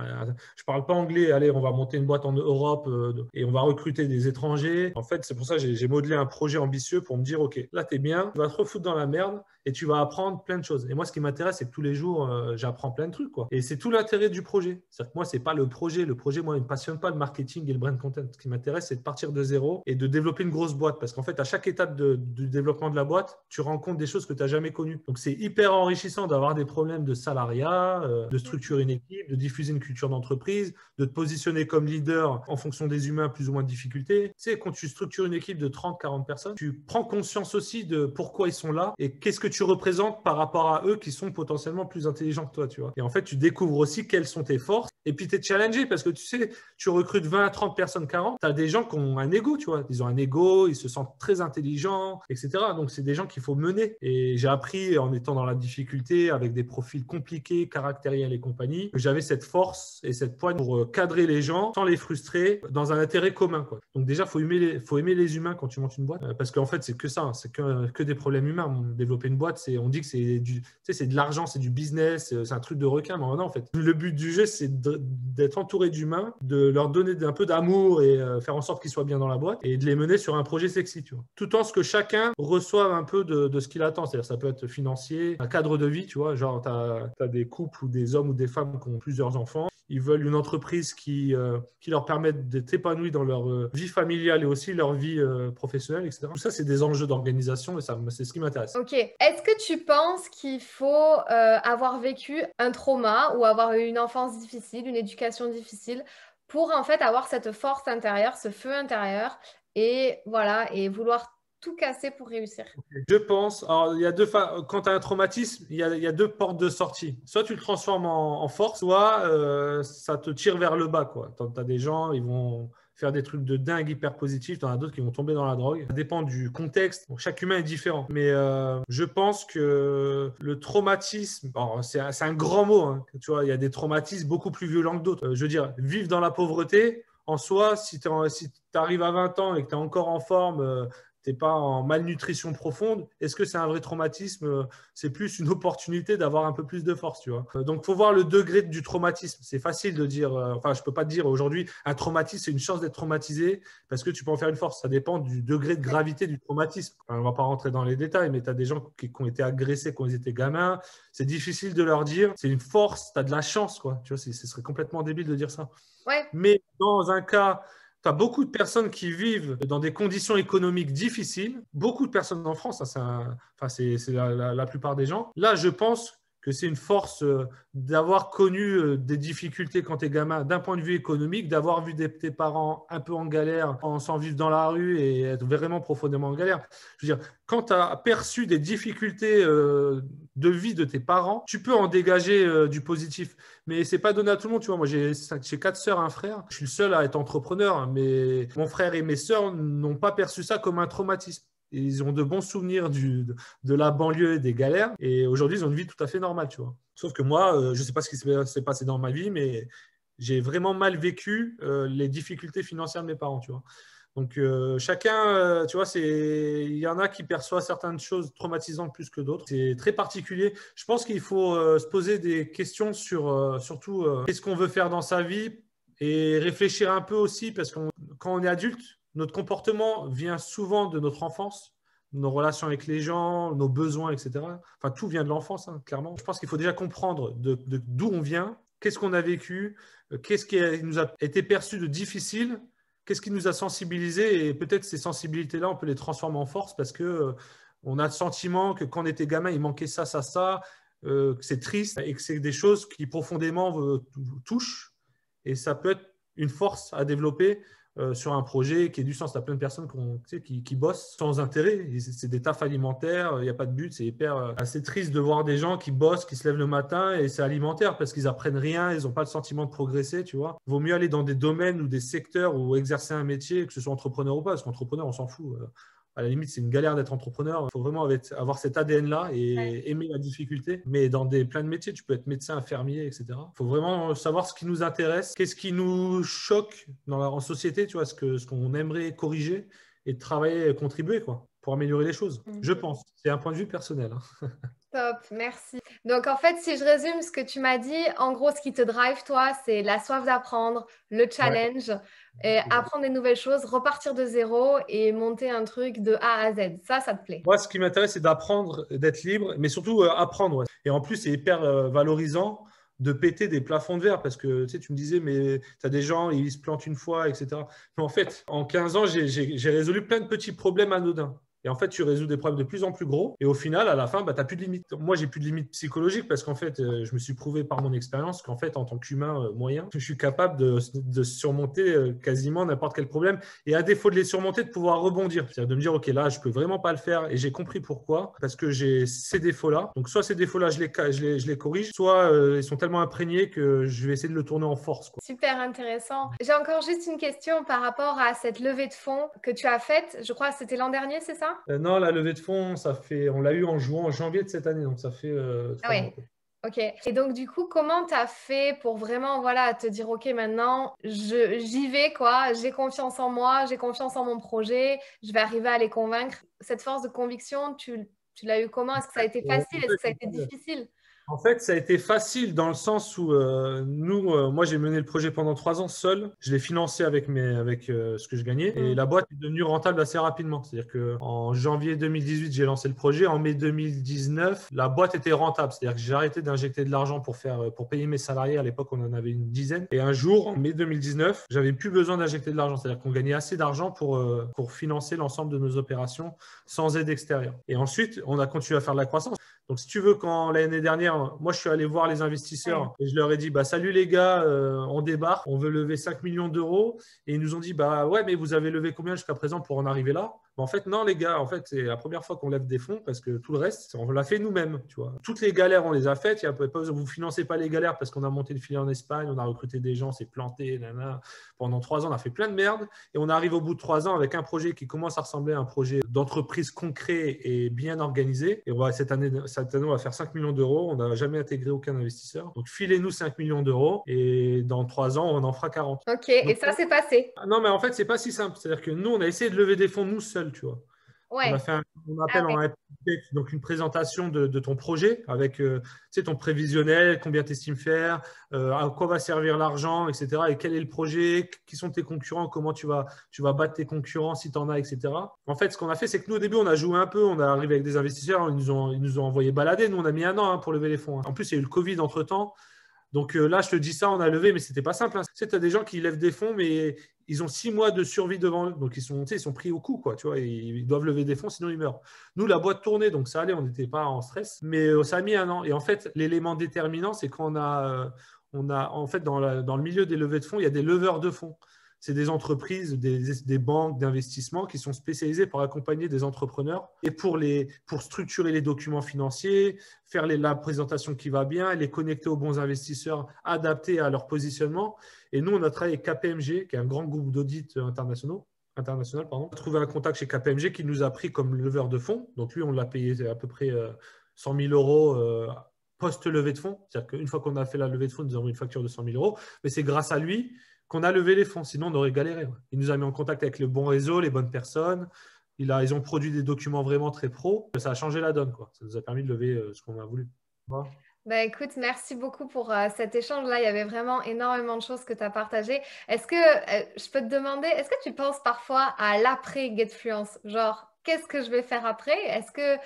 Je parle pas anglais. Allez, on va monter une boîte en Europe et on va recruter des étrangers. En fait, c'est pour ça que j'ai modelé un projet ambitieux pour me dire, OK, là, tu es bien, tu vas te refoutre dans la merde et tu vas apprendre plein de choses. Et moi, ce qui m'intéresse, c'est que tous les jours, j'apprends plein de trucs, quoi. Et c'est tout l'intérêt du projet. C'est-à-dire que moi, c'est pas le projet. Le projet, moi, il me passionne pas le marketing et le brand content. Ce qui m'intéresse, c'est de partir de zéro et de développer une grosse boîte. Parce qu'en fait, à chaque étape du développement de la boîte, tu rencontres des choses que tu n'as jamais connues. Donc, c'est hyper enrichissant d'avoir des problèmes de salariat, de structurer une équipe, de diffuser une culture d'entreprise, de te positionner comme leader en fonction des humains, plus ou moins de difficultés. Tu sais, quand tu structures une équipe de 30, 40 personnes, tu prends conscience aussi de pourquoi ils sont là et qu'est-ce que tu représentes par rapport à eux qui sont potentiellement plus intelligents que toi, tu vois. Et en fait, tu découvres aussi quelles sont tes forces et puis tu es challengé parce que tu sais, tu recrutes 20 à 30 personnes, 40, tu as des gens qui ont un ego, tu vois. Ils ont un ego, ils se sentent très intelligents, etc. Donc, c'est des gens qu'il faut mener. Et j'ai appris en étant dans la difficulté, avec des profils compliqués, caractériels et compagnie, que j'avais cette force et cette poigne pour cadrer les gens sans les frustrer dans un intérêt commun, quoi. Donc déjà, il faut aimer les humains quand tu montes une boîte parce qu'en fait, c'est que ça, hein, c'est que des problèmes humains. Développer une boîte, on dit que c'est c'est de l'argent, c'est du business, c'est un truc de requin. Mais non, en fait, le but du jeu, c'est d'être entouré d'humains, de leur donner un peu d'amour et faire en sorte qu'ils soient bien dans la boîte et de les mener sur un projet sexy, tu vois. Tout en ce que chacun reçoive un peu de ce qu'il attend. C'est-à-dire, ça peut être financier, un cadre de vie, tu vois. Genre, tu as des couples ou des hommes ou des femmes qui ont plusieurs enfants. Ils veulent une entreprise qui leur permette d'être épanouis dans leur vie familiale et aussi leur vie professionnelle, etc. Tout ça, c'est des enjeux d'organisation et c'est ce qui m'intéresse. Ok. Est-ce que tu penses qu'il faut avoir vécu un trauma ou avoir eu une enfance difficile, une éducation difficile pour en fait avoir cette force intérieure, ce feu intérieur et voilà, et vouloir tout casser pour réussir? Je pense, alors il y a quand tu as un traumatisme, il y a deux portes de sortie. Soit tu le transformes en force, soit ça te tire vers le bas, quoi. Tu as des gens, ils vont faire des trucs de dingue hyper positifs, tu en as d'autres qui vont tomber dans la drogue. Ça dépend du contexte. Bon, chaque humain est différent. Mais je pense que le traumatisme, c'est un grand mot, hein. Tu vois, il y a des traumatismes beaucoup plus violents que d'autres. Je veux dire, vivre dans la pauvreté, en soi, si tu arrives à 20 ans et que tu es encore en forme, tu n'es pas en malnutrition profonde, est-ce que c'est un vrai traumatisme? C'est plus une opportunité d'avoir un peu plus de force, tu vois. Donc, il faut voir le degré du traumatisme. C'est facile de dire, je ne peux pas te dire aujourd'hui, un traumatisme, c'est une chance d'être traumatisé parce que tu peux en faire une force. Ça dépend du degré de gravité du traumatisme. On ne va pas rentrer dans les détails, mais tu as des gens qui ont été agressés quand ils étaient gamins. C'est difficile de leur dire, c'est une force, tu as de la chance, quoi. Tu vois, ce serait complètement débile de dire ça. Ouais. Mais dans un cas, tu as beaucoup de personnes qui vivent dans des conditions économiques difficiles. Beaucoup de personnes en France, c'est la plupart des gens. Là, je pense que c'est une force d'avoir connu des difficultés quand tu es gamin d'un point de vue économique, d'avoir vu tes parents un peu en galère, sans vivre dans la rue et être vraiment profondément en galère. Je veux dire, quand tu as perçu des difficultés de vie de tes parents, tu peux en dégager du positif. Mais ce n'est pas donné à tout le monde. Tu vois, moi, j'ai 4 sœurs, un frère. Je suis le seul à être entrepreneur, mais mon frère et mes sœurs n'ont pas perçu ça comme un traumatisme. ils ont de bons souvenirs de la banlieue et des galères. Et aujourd'hui, ils ont une vie tout à fait normale, tu vois. Sauf que moi, je ne sais pas ce qui s'est passé dans ma vie, mais j'ai vraiment mal vécu les difficultés financières de mes parents, tu vois. Donc, chacun, tu vois, il y en a qui perçoivent certaines choses traumatisantes plus que d'autres. C'est très particulier. Je pense qu'il faut se poser des questions sur surtout qu'est-ce qu'on veut faire dans sa vie et réfléchir un peu aussi parce que quand on est adulte, notre comportement vient souvent de notre enfance, nos relations avec les gens, nos besoins, etc. Enfin, tout vient de l'enfance, hein, clairement. Je pense qu'il faut déjà comprendre d'où on vient, qu'est-ce qu'on a vécu, qu'est-ce qui nous a été perçu de difficile. Qu'est-ce qui nous a sensibilisés? Et peut-être ces sensibilités-là, on peut les transformer en force parce qu'on a le sentiment que quand on était gamin, il manquait ça, ça, ça, que c'est triste et que c'est des choses qui profondément vous touchent. Et ça peut être une force à développer sur un projet qui ait du sens. Il y a plein de personnes qui bossent sans intérêt. C'est des tafs alimentaires, il n'y a pas de but. C'est assez triste de voir des gens qui bossent, qui se lèvent le matin et c'est alimentaire parce qu'ils apprennent rien, ils n'ont pas le sentiment de progresser, tu vois. Il vaut mieux aller dans des domaines ou des secteurs où exercer un métier, que ce soit entrepreneur ou pas, parce qu'entrepreneur, on s'en fout. À la limite, c'est une galère d'être entrepreneur. Il faut vraiment avoir cet ADN-là et aimer la difficulté. Mais dans plein de métiers, tu peux être médecin, infirmier, etc. Il faut vraiment savoir ce qui nous intéresse, qu'est-ce qui nous choque en société, tu vois, ce qu'on aimerait corriger et de travailler, contribuer, quoi, pour améliorer les choses. Je pense. C'est un point de vue personnel. Hein. Top, merci. Donc, en fait, si je résume ce que tu m'as dit, en gros, ce qui te drive, toi, c'est la soif d'apprendre, le challenge, et apprendre des nouvelles choses, repartir de zéro et monter un truc de A à Z. Ça te plaît? Moi, ce qui m'intéresse, c'est d'apprendre, d'être libre, mais surtout apprendre. Ouais. Et en plus, c'est hyper valorisant de péter des plafonds de verre parce que tu sais, tu me disais, mais tu as des gens, ils se plantent une fois, etc. Mais en fait, en 15 ans, j'ai résolu plein de petits problèmes anodins. Et en fait, tu résous des problèmes de plus en plus gros. Et au final, à la fin, tu n'as plus de limite. Moi, j'ai plus de limite psychologique parce qu'en fait, je me suis prouvé par mon expérience qu'en fait, en tant qu'humain moyen, je suis capable de surmonter quasiment n'importe quel problème. Et à défaut de les surmonter, de pouvoir rebondir. C'est-à-dire de me dire, OK, là, je peux vraiment pas le faire. Et j'ai compris pourquoi. Parce que j'ai ces défauts-là. Donc, soit ces défauts-là, je les corrige, soit ils sont tellement imprégnés que je vais essayer de le tourner en force, quoi. Super intéressant. J'ai encore juste une question par rapport à cette levée de fonds que tu as faite. Je crois que c'était l'an dernier, c'est ça? Non, la levée de fonds, on l'a eu en janvier de cette année, donc ça fait 3 mois. Ok. Et donc, du coup, comment tu as fait pour vraiment te dire, OK, maintenant, j'y vais, quoi. J'ai confiance en moi, j'ai confiance en mon projet, je vais arriver à les convaincre. Cette force de conviction, tu l'as eu comment? Est-ce que ça a été facile? Est-ce que ça a été difficile? En fait, ça a été facile dans le sens où moi, j'ai mené le projet pendant 3 ans seul. Je l'ai financé avec ce que je gagnais. Et la boîte est devenue rentable assez rapidement. C'est-à-dire qu'en janvier 2018, j'ai lancé le projet. En mai 2019, la boîte était rentable. C'est-à-dire que j'ai arrêté d'injecter de l'argent pour payer mes salariés. À l'époque, on en avait une dizaine. Et un jour, en mai 2019, j'avais plus besoin d'injecter de l'argent. C'est-à-dire qu'on gagnait assez d'argent pour financer l'ensemble de nos opérations sans aide extérieure. Et ensuite, on a continué à faire de la croissance. Donc, si tu veux, quand l'année dernière, moi, je suis allé voir les investisseurs et je leur ai dit, salut les gars, on débarque, on veut lever 5 millions d'euros. Et ils nous ont dit, ouais, mais vous avez levé combien jusqu'à présent pour en arriver là? En fait, non, les gars, en fait, c'est la première fois qu'on lève des fonds parce que tout le reste, on l'a fait nous-mêmes, tu vois. Toutes les galères, on les a faites. Vous ne financez pas les galères parce qu'on a monté une filiale en Espagne, on a recruté des gens, c'est planté, pendant 3 ans, on a fait plein de merde. Et on arrive au bout de 3 ans avec un projet qui commence à ressembler à un projet d'entreprise concret et bien organisé. Et cette année, on va faire 5 millions d'euros. On n'a jamais intégré aucun investisseur. Donc, filez-nous 5 millions d'euros et dans 3 ans, on en fera 40. Ok, donc, et ça, c'est passé. Non, mais en fait, c'est pas si simple. C'est-à-dire que nous, on a essayé de lever des fonds nous seuls, tu vois. Ouais. On a fait donc une présentation de ton projet avec ton prévisionnel, combien tu estimes faire, à quoi va servir l'argent, etc. Et quel est le projet, qui sont tes concurrents, comment tu vas battre tes concurrents si tu en as, etc. En fait, ce qu'on a fait, c'est que nous, au début, on a joué un peu, on est arrivé avec des investisseurs, ils nous ont envoyé balader. Nous, on a mis 1 an pour lever les fonds. En plus, il y a eu le Covid entre-temps. Donc là, je te dis ça, on a levé, mais ce n'était pas simple. Tu sais, tu as des gens qui lèvent des fonds, mais ils ont 6 mois de survie devant eux. Donc, ils sont pris au coup, quoi. Tu vois, ils doivent lever des fonds, sinon ils meurent. Nous, la boîte tournait, donc ça allait, on n'était pas en stress. Mais ça a mis 1 an. Et en fait, l'élément déterminant, c'est qu'on a en fait, dans le milieu des levées de fonds, il y a des leveurs de fonds. C'est des entreprises, des banques d'investissement qui sont spécialisées pour accompagner des entrepreneurs et pour structurer les documents financiers, faire la présentation qui va bien, les connecter aux bons investisseurs adaptés à leur positionnement. Et nous, on a travaillé avec KPMG, qui est un grand groupe d'audit internationaux. international, pardon. On a trouvé un contact chez KPMG qui nous a pris comme leveur de fonds. Donc lui, on l'a payé à peu près 100 000 euros post-levée de fonds. C'est-à-dire qu'une fois qu'on a fait la levée de fonds, nous avons une facture de 100 000 euros. Mais c'est grâce à lui qu'on a levé les fonds. Sinon, on aurait galéré. Il nous a mis en contact avec le bon réseau, les bonnes personnes. Ils ont produit des documents vraiment très pro. Ça a changé la donne, quoi. Ça nous a permis de lever ce qu'on a voulu. Voilà. Bah, écoute, merci beaucoup pour cet échange-là. Il y avait vraiment énormément de choses que tu as partagées. Est-ce que je peux te demander, est-ce que tu penses parfois à l'après GetFluence? Genre, qu'est-ce que je vais faire après? Est-ce que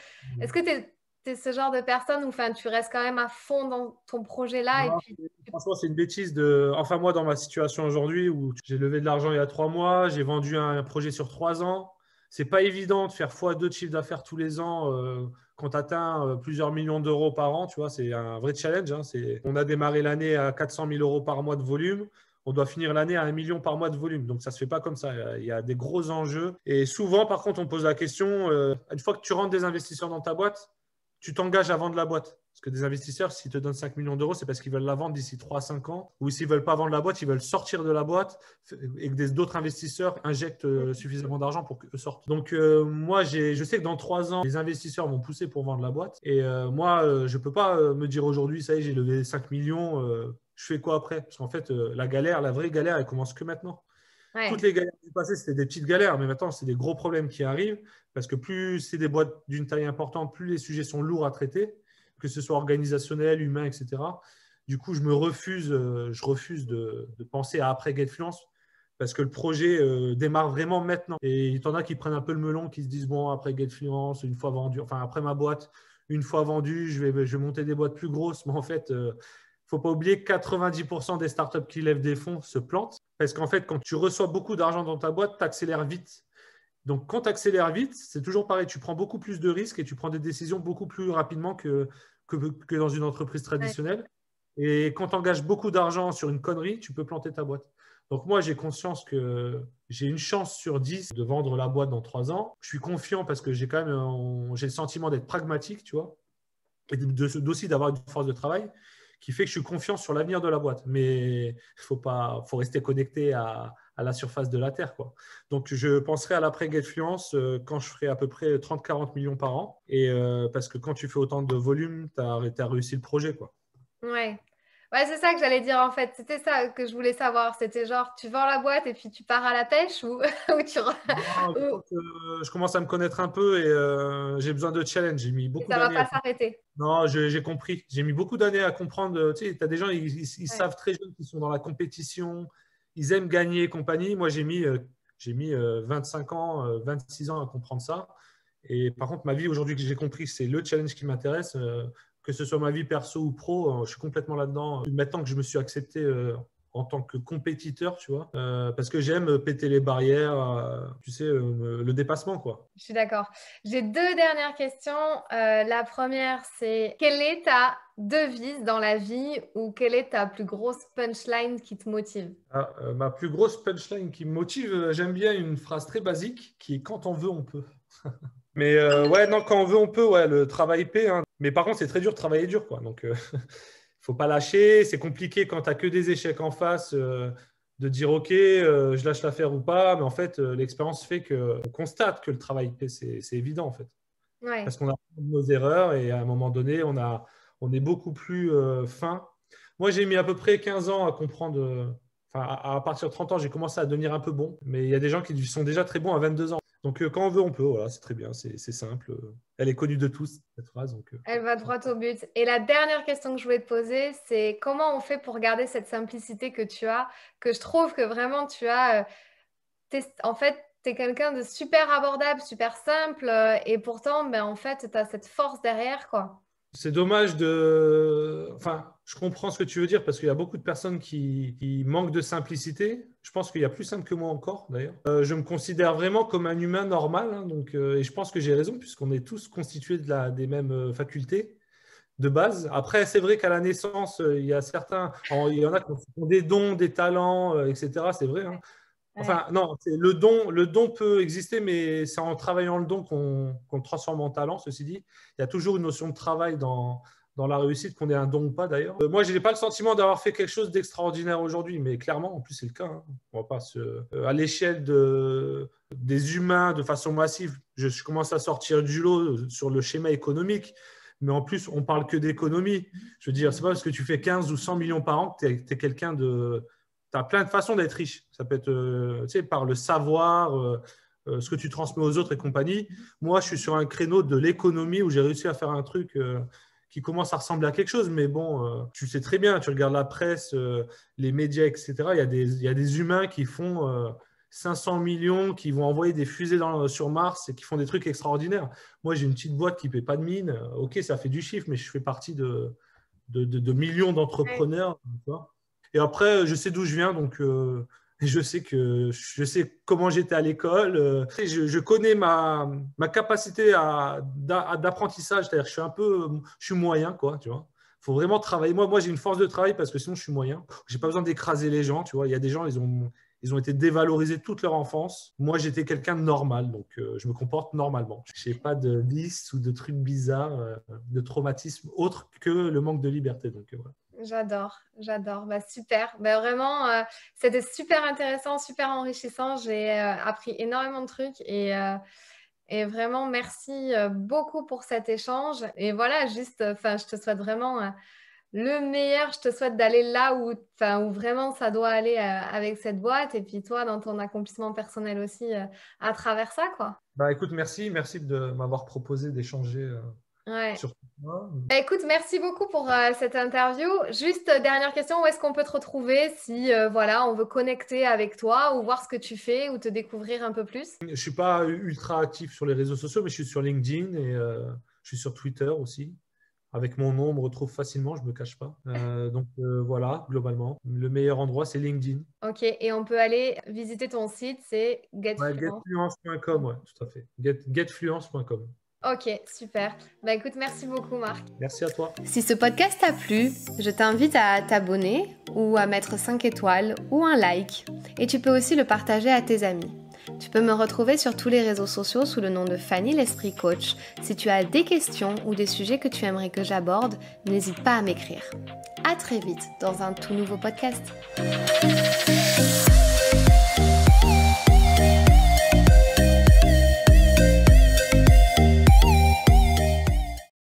tu es ce genre de personne où enfin, tu restes quand même à fond dans ton projet-là et Non, puis... franchement, c'est une bêtise de. Enfin, moi, dans ma situation aujourd'hui où j'ai levé de l'argent il y a 3 mois, j'ai vendu un projet sur 3 ans. C'est pas évident de faire x2 de chiffre d'affaires tous les ans quand tu atteins plusieurs millions d'euros par an. Tu vois, c'est un vrai challenge. Hein. On a démarré l'année à 400 000 euros par mois de volume. On doit finir l'année à 1 million par mois de volume. Donc, ça ne se fait pas comme ça. Il y a des gros enjeux. Et souvent, par contre, on pose la question une fois que tu rentres des investisseurs dans ta boîte, tu t'engages à vendre la boîte. Parce que des investisseurs, s'ils te donnent 5 millions d'euros, c'est parce qu'ils veulent la vendre d'ici 3 à 5 ans. Ou s'ils ne veulent pas vendre la boîte, ils veulent sortir de la boîte et que d'autres investisseurs injectent suffisamment d'argent pour qu'eux sortent. Donc, moi, je sais que dans 3 ans, les investisseurs vont pousser pour vendre la boîte. Et moi, je ne peux pas me dire aujourd'hui, ça y est, j'ai levé 5 millions, je fais quoi après? Parce qu'en fait, la vraie galère, elle commence que maintenant. Toutes Ouais, les galères du passé, c'était des petites galères, mais maintenant, c'est des gros problèmes qui arrivent parce que plus c'est des boîtes d'une taille importante, plus les sujets sont lourds à traiter, que ce soit organisationnel, humain, etc. Du coup, je refuse de penser à après GetFluence parce que le projet démarre vraiment maintenant. Et il y en a qui prennent un peu le melon, qui se disent, bon, après GetFluence, une fois vendu, enfin, après ma boîte, une fois vendue, je vais monter des boîtes plus grosses. Mais en fait, il ne faut pas oublier que 90% des startups qui lèvent des fonds se plantent. Parce qu'en fait, quand tu reçois beaucoup d'argent dans ta boîte, tu accélères vite. Donc, quand tu accélères vite, c'est toujours pareil. Tu prends beaucoup plus de risques et tu prends des décisions beaucoup plus rapidement que dans une entreprise ouais. traditionnelle. Et quand tu engages beaucoup d'argent sur une connerie, tu peux planter ta boîte. Donc, moi, j'ai conscience que j'ai une chance sur 10 de vendre la boîte dans 3 ans. Je suis confiant parce que j'ai quand même j'ai le sentiment d'être pragmatique, tu vois, et aussi d'avoir une force de travail qui fait que je suis confiant sur l'avenir de la boîte. Mais il faut rester connecté à la surface de la Terre, quoi. Donc, je penserai à l'après GetFluence quand je ferai à peu près 30-40 millions par an. Et parce que quand tu fais autant de volume, tu as réussi le projet, quoi. Ouais. Ouais, c'est ça que j'allais dire en fait. C'était ça que je voulais savoir. C'était genre, tu vends la boîte et puis tu pars à la pêche ou, ou tu... Non, ou- je commence à me connaître un peu et j'ai besoin de challenge. J'ai mis et beaucoup ça va d'années à pas comprendre. s'arrêter. Non, j'ai compris. J'ai mis beaucoup d'années à comprendre. Tu sais, tu as des gens, ils Ouais. savent très jeunes qu'ils sont dans la compétition, ils aiment gagner et compagnie. Moi, j'ai mis 25 ans, 26 ans à comprendre ça. Et par contre, ma vie aujourd'hui que j'ai compris, c'est le challenge qui m'intéresse. Que ce soit ma vie perso ou pro, je suis complètement là-dedans. Maintenant que je me suis accepté en tant que compétiteur, tu vois, parce que j'aime péter les barrières, tu sais, le dépassement, quoi. Je suis d'accord. J'ai deux dernières questions. La première, c'est quelle est ta devise dans la vie ou quelle est ta plus grosse punchline qui te motive? Ah, ma plus grosse punchline qui me motive, j'aime bien une phrase très basique qui est quand on veut, on peut. Mais ouais, non, quand on veut, on peut, ouais, le travail paie, hein. Mais par contre, c'est très dur de travailler dur, quoi. Donc, faut pas lâcher. C'est compliqué quand tu n'as que des échecs en face de dire OK, je lâche l'affaire ou pas. Mais en fait, l'expérience fait qu'on constate que le travail paie. C'est évident, en fait. Ouais, Parce qu'on apprend de nos erreurs et à un moment donné, on est beaucoup plus fin. Moi, j'ai mis à peu près 15 ans à comprendre. Enfin, à partir de 30 ans, j'ai commencé à devenir un peu bon. Mais il y a des gens qui sont déjà très bons à 22 ans. Donc, quand on veut, on peut. Voilà, c'est très bien. C'est simple. Elle est connue de tous, cette phrase. Donc, elle va droit au but. Et la dernière question que je voulais te poser, c'est comment on fait pour garder cette simplicité que tu as, que je trouve que vraiment tu as. En fait, tu es quelqu'un de super abordable, super simple, et pourtant, ben, en fait, tu as cette force derrière, quoi. c'est dommage de. Enfin, je comprends ce que tu veux dire parce qu'il y a beaucoup de personnes qui manquent de simplicité. Je pense qu'il y a plus simple que moi encore, d'ailleurs. Je me considère vraiment comme un humain normal, hein, donc, et je pense que j'ai raison puisqu'on est tous constitués des mêmes facultés de base. Après, c'est vrai qu'à la naissance, il y a il y en a qui ont des dons, des talents, etc. C'est vrai, hein. Ouais. Enfin, non, le don peut exister, mais c'est en travaillant le don qu'on le transforme en talent, ceci dit. Il y a toujours une notion de travail dans dans la réussite, qu'on ait un don ou pas d'ailleurs. Moi, je n'ai pas le sentiment d'avoir fait quelque chose d'extraordinaire aujourd'hui, mais clairement, en plus, c'est le cas. Hein. On va pas à l'échelle des humains, de façon massive, je commence à sortir du lot sur le schéma économique. Mais en plus, on parle que d'économie. Je veux dire, c'est pas parce que tu fais 15 ou 100 millions par an que tu es quelqu'un de… Tu as plein de façons d'être riche. Ça peut être par le savoir, ce que tu transmets aux autres et compagnie. Moi, je suis sur un créneau de l'économie où j'ai réussi à faire un truc qui commence à ressembler à quelque chose. Mais bon, tu sais très bien, tu regardes la presse, les médias, etc. Il y a des humains qui font 500 millions, qui vont envoyer des fusées sur Mars et qui font des trucs extraordinaires. Moi, j'ai une petite boîte qui ne paie pas de mine. OK, ça fait du chiffre, mais je fais partie de millions d'entrepreneurs. Tu vois. Et après, je sais d'où je viens, donc je sais comment j'étais à l'école. Je connais ma capacité d'apprentissage, c'est-à-dire que je suis moyen, quoi, tu vois. Il faut vraiment travailler. Moi, j'ai une force de travail parce que sinon, je suis moyen. Je n'ai pas besoin d'écraser les gens, tu vois. Il y a des gens, ils ont été dévalorisés toute leur enfance. Moi, j'étais quelqu'un de normal, donc je me comporte normalement. Je n'ai pas de liste ou de trucs bizarres, de traumatisme autre que le manque de liberté. Donc, voilà. J'adore. Bah, super. Bah, vraiment, c'était super intéressant, super enrichissant. J'ai appris énormément de trucs et vraiment, merci beaucoup pour cet échange. Et voilà, juste, je te souhaite vraiment le meilleur. Je te souhaite d'aller là où vraiment ça doit aller avec cette boîte. Et puis toi, dans ton accomplissement personnel aussi à travers ça, quoi. Bah, écoute, merci de m'avoir proposé d'échanger Ouais. sur toi. Bah, écoute, merci beaucoup pour cette interview. Juste dernière question, où est-ce qu'on peut te retrouver si voilà, on veut connecter avec toi ou voir ce que tu fais ou te découvrir un peu plus? Je ne suis pas ultra actif sur les réseaux sociaux, mais je suis sur LinkedIn et je suis sur Twitter aussi. Avec mon nom, on me retrouve facilement, je ne me cache pas. Donc voilà, globalement. Le meilleur endroit, c'est LinkedIn. Ok, et on peut aller visiter ton site, c'est Ouais, Getfluence. getfluence.com, ouais, tout à fait. Getfluence.com. Ok, super. Bah écoute, merci beaucoup Marc. Merci à toi. Si ce podcast t'a plu, je t'invite à t'abonner ou à mettre 5 étoiles ou un like. Et tu peux aussi le partager à tes amis. Tu peux me retrouver sur tous les réseaux sociaux sous le nom de Fanny l'Esprit Coach. Si tu as des questions ou des sujets que tu aimerais que j'aborde, n'hésite pas à m'écrire. À très vite dans un tout nouveau podcast.